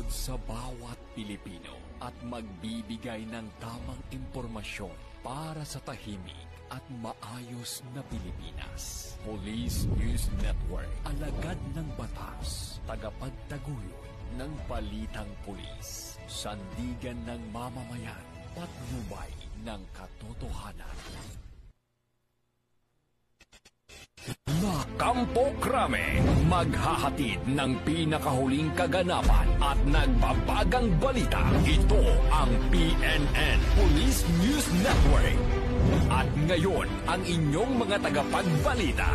sa bawat Pilipino at magbibigay ng tamang impormasyon para sa tahimik at maayos na Pilipinas. Police News Network, alagad ng batas, tagapagtaguyod ng balitang pulis, sandigan ng mamamayan, patnubay ng katotohanan. Kampo Krame, maghahatid ng pinakahuling kaganapan at nagbabagang balita. Ito ang PNN Police News Network. At ngayon, ang inyong mga tagapagbalita.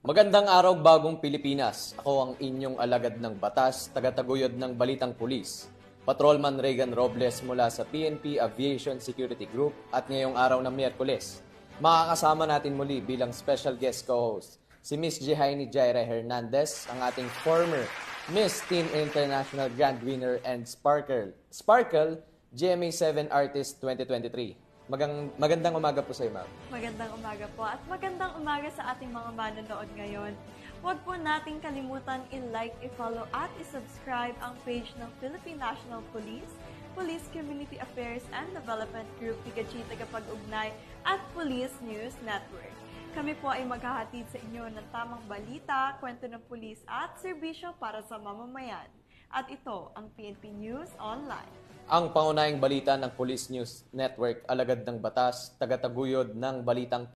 Magandang araw, bagong Pilipinas. Ako ang inyong alagad ng batas, tagataguyod ng Balitang Pulis. Patrolman Regan Robles mula sa PNP Aviation Security Group at ngayong araw ng Miyerkules. Makakasama natin muli bilang special guest co-host si Miss Jehaini Jaira Hernandez, ang ating former Miss Teen International Grand Winner and Sparkle GMA 7 Artist 2023. Magandang umaga po sa iyo, ma'am. Magandang umaga po at magandang umaga sa ating mga manonood ngayon. Huwag po nating kalimutan i-like, i-follow at i-subscribe ang page ng Philippine National Police, Police Community Affairs and Development Group, PICAG Tagapag-Ugnay at Police News Network. Kami po ay maghahatid sa inyo ng tamang balita, kwento ng pulis at serbisyo para sa mamamayan. At ito ang PNP News Online. Ang pangunahing balita ng Police News Network, alagad ng batas, tagataguyod ng balitang